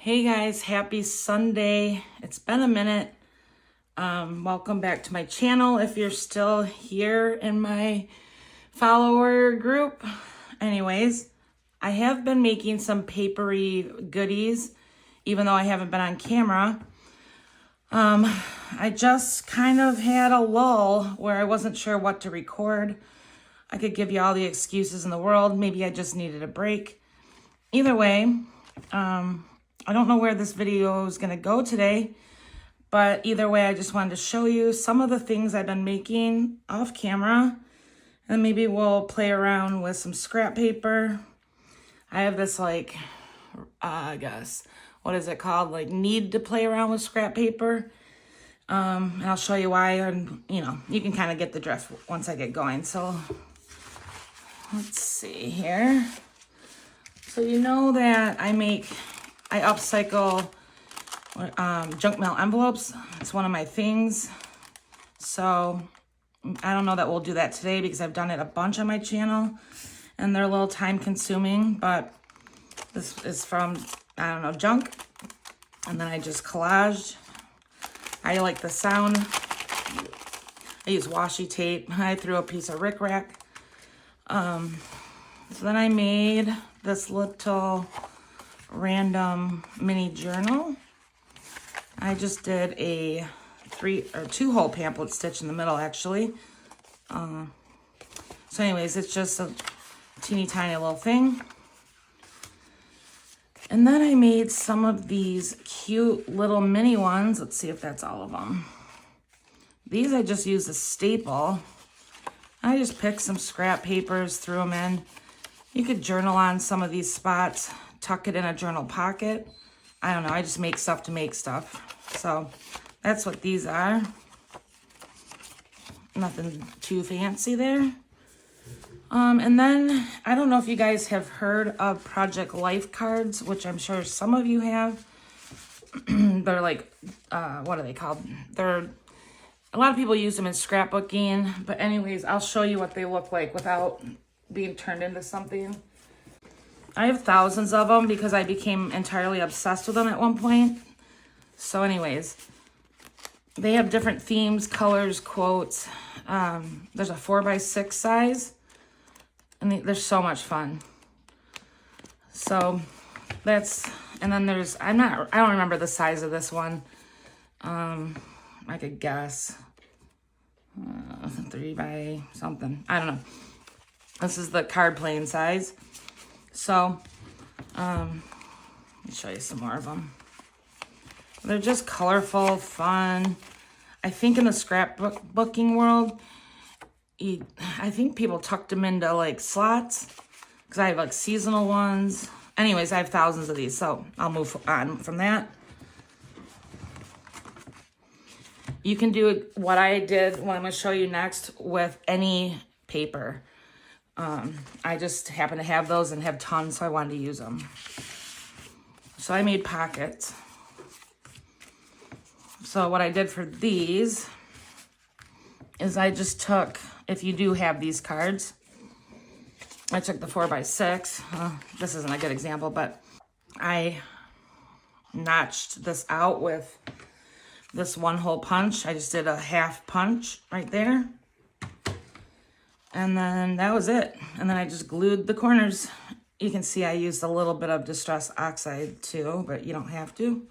Hey guys, happy Sunday. It's been a minute. Welcome back to my channel if you're still here in my follower group. Anyways, I have been making some papery goodies, even though I haven't been on camera. I just kind of had a lull where I wasn't sure what to record. I could give you all the excuses in the world. Maybe I just needed a break. Either way, I don't know where this video is going to go today, but either way, I just wanted to show you some of the things I've been making off camera, and maybe we'll play around with some scrap paper. I have this I guess, what is it called? Need to play around with scrap paper. And I'll show you why, and you can kind of get the drift once I get going. So let's see here. So you know that I upcycle junk mail envelopes. It's one of my things. So I don't know that we'll do that today because I've done it a bunch on my channel and they're a little time consuming, but this is from, I don't know, junk. And then I just collaged. I like the sound. I use washi tape. I threw a piece of rickrack. So then I made this little random mini journal. I just did a 2-hole pamphlet stitch in the middle, actually. So anyways, it's just a teeny tiny little thing. And then I made some of these cute little mini ones. Let's see if that's all of them. These I just used a staple. I just picked some scrap papers, threw them in. You could journal on some of these spots, tuck it in a journal pocket. I don't know, I just make stuff to make stuff. So that's what these are. Nothing too fancy there. And then, I don't know if you guys have heard of Project Life cards, which I'm sure some of you have. They're what are they called? A lot of people use them in scrapbooking, but anyways, I'll show you what they look like without being turned into something. I have thousands of them because I became entirely obsessed with them at one point. So anyways, they have different themes, colors, quotes. There's a 4x6 size, and they're so much fun. So and then there's, I don't remember the size of this one. I could guess 3 by something. I don't know. This is the card playing size. So, let me show you some more of them. They're just colorful, fun. I think in the scrapbooking world, I think people tucked them into slots because I have seasonal ones. Anyways, I have thousands of these, so I'll move on from that. You can do what I did, what I'm going to show you next, with any paper. I just happen to have those and have tons, so I wanted to use them. So I made pockets. So what I did for these is I just took, if you do have these cards, I took the 4x6. This isn't a good example, but I notched this out with this 1-hole punch. I just did a half punch right there. And then that was it. And then I just glued the corners. You can see I used a little bit of Distress Oxide too, but you don't have to.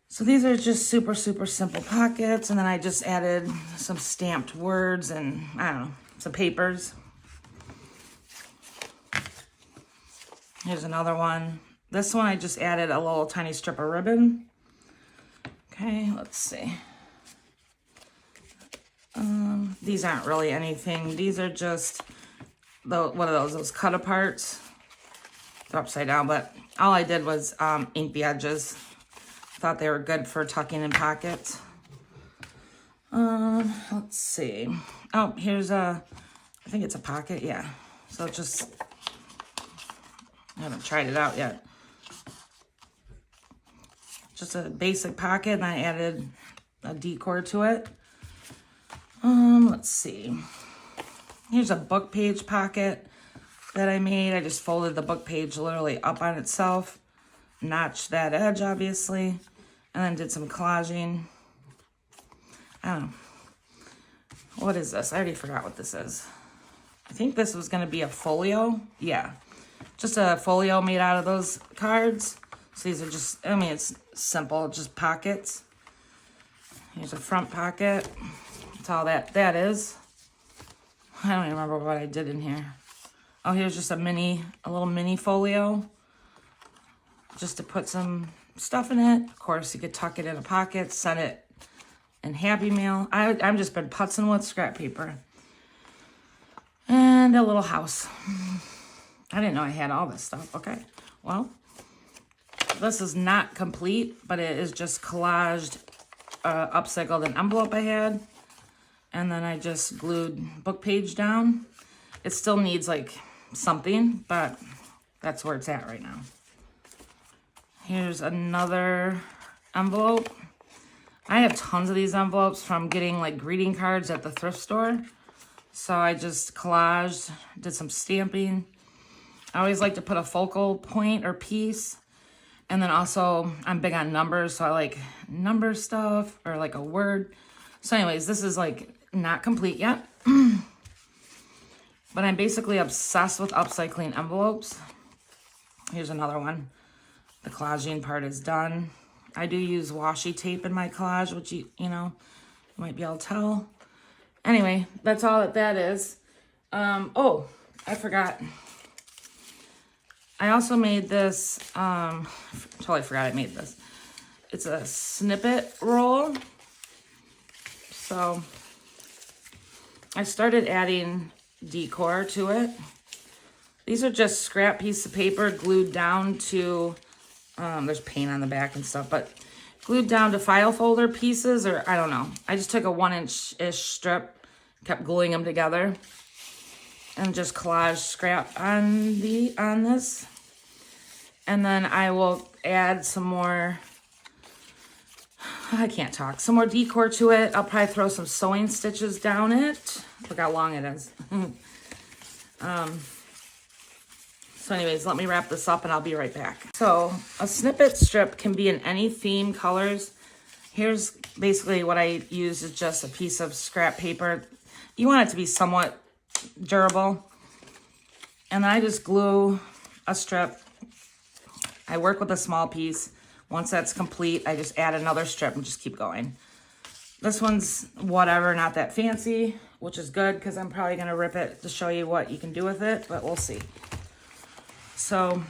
So these are just super, super simple pockets. And then I just added some stamped words and, I don't know, some papers. Here's another one. This one I just added a little tiny strip of ribbon. Okay, let's see. These aren't really anything. These are just, what are those cut aparts? They're upside down, but all I did was ink the edges. Thought they were good for tucking in pockets. Let's see. Oh, here's I think it's a pocket, yeah. So just, I haven't tried it out yet. Just a basic pocket, and I added a decor to it. Let's see. Here's a book page pocket that I made. I just folded the book page literally up on itself. notch that edge, obviously, and then did some collaging. I don't know. What is this? I already forgot what this is. I think this was going to be a folio. Yeah, just a folio made out of those cards. So these are just, I mean, it's simple, just pockets. Here's a front pocket. That's all that is. I don't even remember what I did in here. Oh, here's just a little mini folio. Just to put some stuff in it. Of course, you could tuck it in a pocket, send it in Happy Mail. I've just been putzing with scrap paper. And a little house. I didn't know I had all this stuff. Okay, well, this is not complete, but it is just collaged, upcycled an envelope I had. And then I just glued book page down. It still needs like something, but that's where it's at right now. Here's another envelope. I have tons of these envelopes from getting like greeting cards at the thrift store. So I just collaged, did some stamping. I always like to put a focal point or piece. And then also, I'm big on numbers, so I like number stuff or like a word. So anyways, this is like not complete yet. But I'm basically obsessed with upcycling envelopes. Here's another one. The collaging part is done. I do use washi tape in my collage, which you might be able to tell. Anyway, that's all that is. Oh, I forgot. I also made this, totally forgot I made this. It's a snippet roll. So I started adding decor to it. These are just scrap pieces of paper glued down to, there's paint on the back and stuff, but glued down to file folder pieces, or I don't know. I just took a 1-inch-ish strip, kept gluing them together, and just collaged scrap on this. And then I will add some more, I can't talk, some more decor to it. I'll probably throw some sewing stitches down it. Look how long it is. So anyways, let me wrap this up and I'll be right back. So a snippet strip can be in any theme colors. Here's basically what I use is just a piece of scrap paper. You want it to be somewhat durable. And then I just glue a strip. I work with a small piece. Once that's complete, I just add another strip and just keep going. This one's whatever, not that fancy, which is good because I'm probably going to rip it to show you what you can do with it, but we'll see. So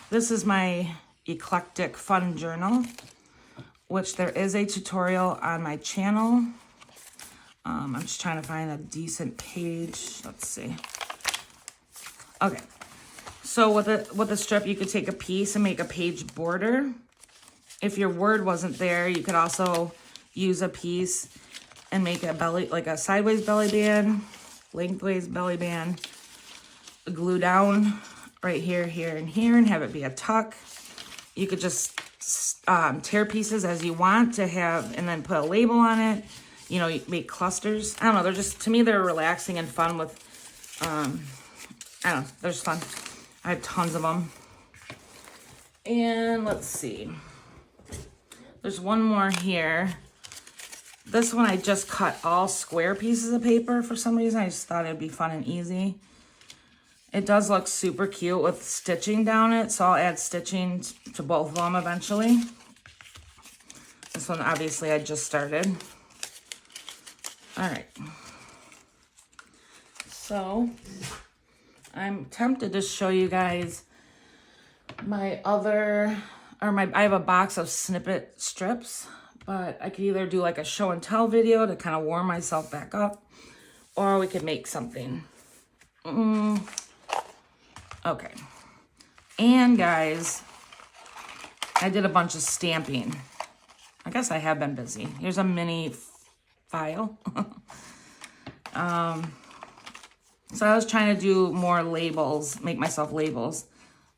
this is my eclectic fun journal, which there is a tutorial on my channel. I'm just trying to find a decent page. Let's see. Okay. So with a strip, you could take a piece and make a page border. If your word wasn't there, you could also use a piece and make a belly, like a sideways belly band, lengthways belly band, glue down right here, here, and here, and have it be a tuck. You could just tear pieces as you want to have, and then put a label on it. You know, you make clusters. I don't know, they're just, to me, they're relaxing and fun with, I don't know, they're just fun. I have tons of them. And let's see. There's one more here. This one I just cut all square pieces of paper for some reason. I just thought it'd be fun and easy. It does look super cute with stitching down it, so I'll add stitching to both of them eventually. This one, obviously, I just started. All right. So I'm tempted to show you guys my other, I have a box of snippet strips, but I could either do like a show and tell video to kind of warm myself back up, or we could make something. Okay. And guys, I did a bunch of stamping. I guess I have been busy. Here's a mini file. So I was trying to do more labels, make myself labels.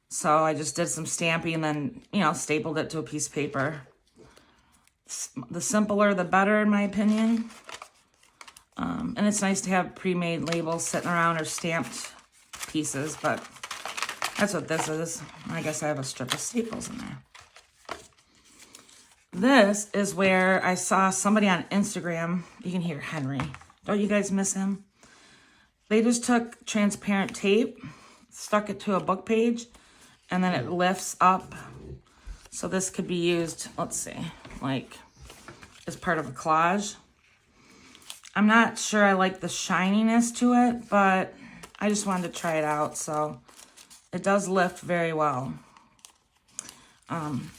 So I just did some stamping and then, you know, stapled it to a piece of paper. The simpler, the better, in my opinion. And it's nice to have pre-made labels sitting around or stamped pieces, but that's what this is. I guess I have a strip of staples in there. This is where I saw somebody on Instagram. You can hear Henry. Don't you guys miss him? They just took transparent tape, stuck it to a book page, and then it lifts up. So this could be used, let's see, like as part of a collage. I'm not sure I like the shininess to it, but I just wanted to try it out. So it does lift very well.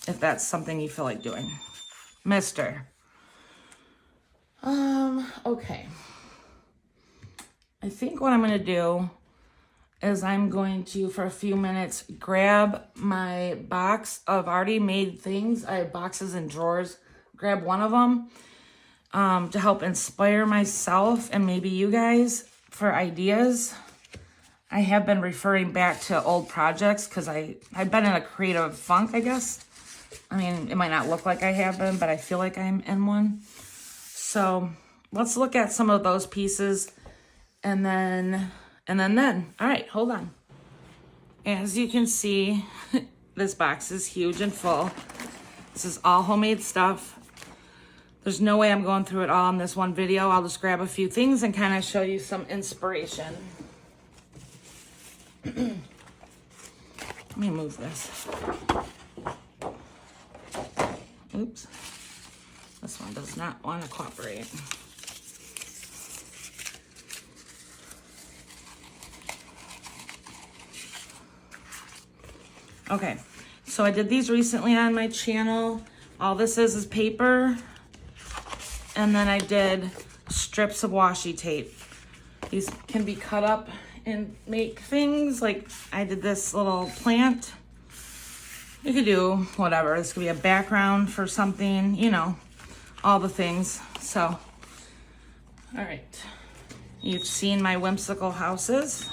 If that's something you feel like doing. Mister. Okay. I think what I'm going to do is I'm going to, for a few minutes, grab my box of already made things. I have boxes and drawers. Grab one of them to help inspire myself and maybe you guys for ideas. I have been referring back to old projects because I've been in a creative funk, I guess. I mean, it might not look like I have been, but I feel like I'm in one. So let's look at some of those pieces and then. All right, hold on. As you can see, this box is huge and full. This is all homemade stuff. There's no way I'm going through it all in this one video. I'll just grab a few things and kind of show you some inspiration. Let me move this. Oops. This one does not want to cooperate. Okay, so I did these recently on my channel. All this is paper. And then I did strips of washi tape. These can be cut up and make things. Like I did this little plant. You could do whatever. This could be a background for something, you know, all the things. So, all right. You've seen my whimsical houses.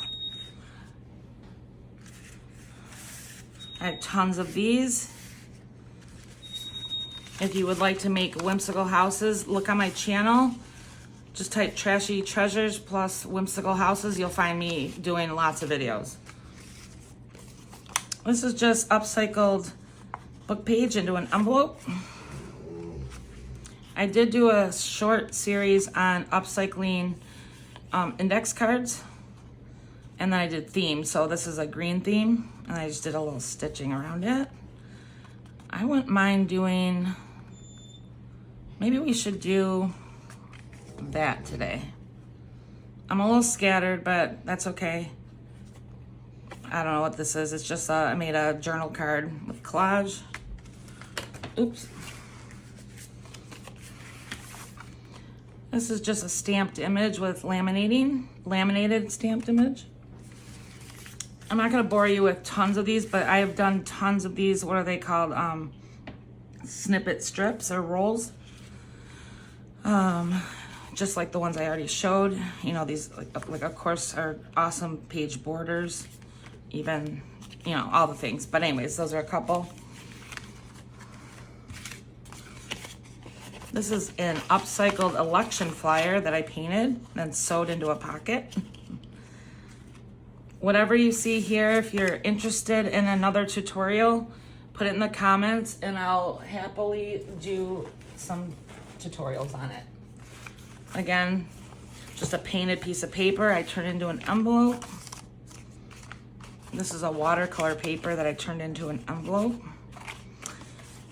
I have tons of these. If you would like to make whimsical houses, look on my channel. Just type Trashy Treasures plus whimsical houses. You'll find me doing lots of videos. This is just upcycled book page into an envelope. I did do a short series on upcycling index cards. And then I did themes. So this is a green theme. And I just did a little stitching around it. I wouldn't mind doing, maybe we should do that today. I'm a little scattered, but that's okay. I don't know what this is. It's just, I made a journal card with collage. Oops. This is just a stamped image with laminated stamped image. I'm not gonna bore you with tons of these, but I have done tons of these. What are they called? Snippet strips or rolls. Just like the ones I already showed. You know, these like of course are awesome page borders. Even, you know, all the things. But anyways, those are a couple. This is an upcycled election flyer that I painted and sewed into a pocket. Whatever you see here, if you're interested in another tutorial, put it in the comments and I'll happily do some tutorials on it. Again, just a painted piece of paper I turned into an envelope. This is a watercolor paper that I turned into an envelope.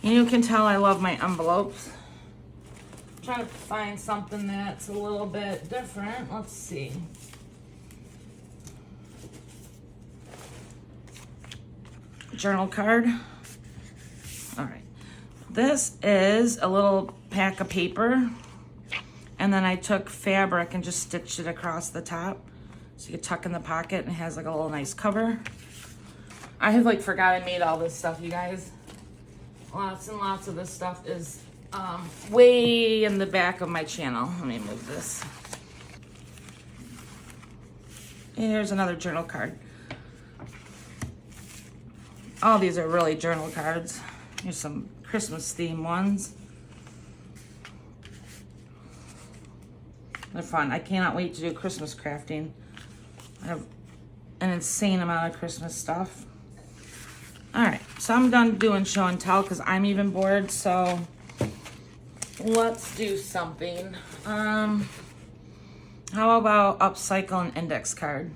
You can tell I love my envelopes. I'm trying to find something that's a little bit different. Let's see. Journal card. All right. This is a little pack of paper. And then I took fabric and just stitched it across the top. So you can tuck in the pocket and it has like a little nice cover. I have like forgot I made all this stuff, you guys. Lots and lots of this stuff is way in the back of my channel. Let me move this. Here's another journal card. All these are really journal cards. Here's some Christmas theme ones. They're fun. I cannot wait to do Christmas crafting. I have an insane amount of Christmas stuff. All right, so I'm done doing show and tell because I'm even bored. So let's do something. How about upcycle an index card?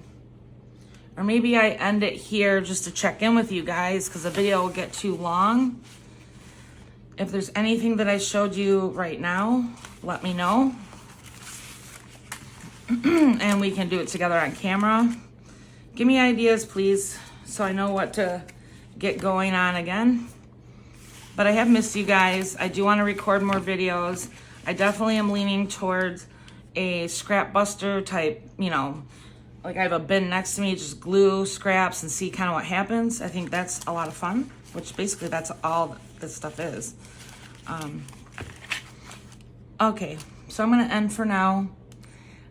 Or maybe I end it here just to check in with you guys because the video will get too long. If there's anything that I showed you right now, let me know. And we can do it together on camera. Give me ideas, please, so I know what to get going on again. But I have missed you guys. I do want to record more videos. I definitely am leaning towards a scrap buster type, you know, like I have a bin next to me, just glue scraps and see kind of what happens. I think that's a lot of fun, which basically that's all this stuff is. Okay, so I'm gonna end for now.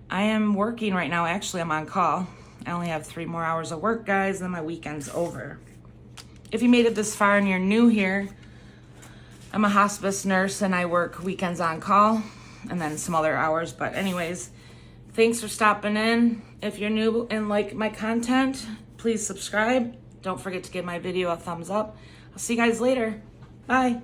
I am working right now. Actually, I'm on call. I only have 3 more hours of work, guys, and then my weekend's over. If you made it this far and you're new here, I'm a hospice nurse and I work weekends on call and then some other hours. But anyways, thanks for stopping in. If you're new and like my content, please subscribe. Don't forget to give my video a thumbs up. I'll see you guys later. Bye.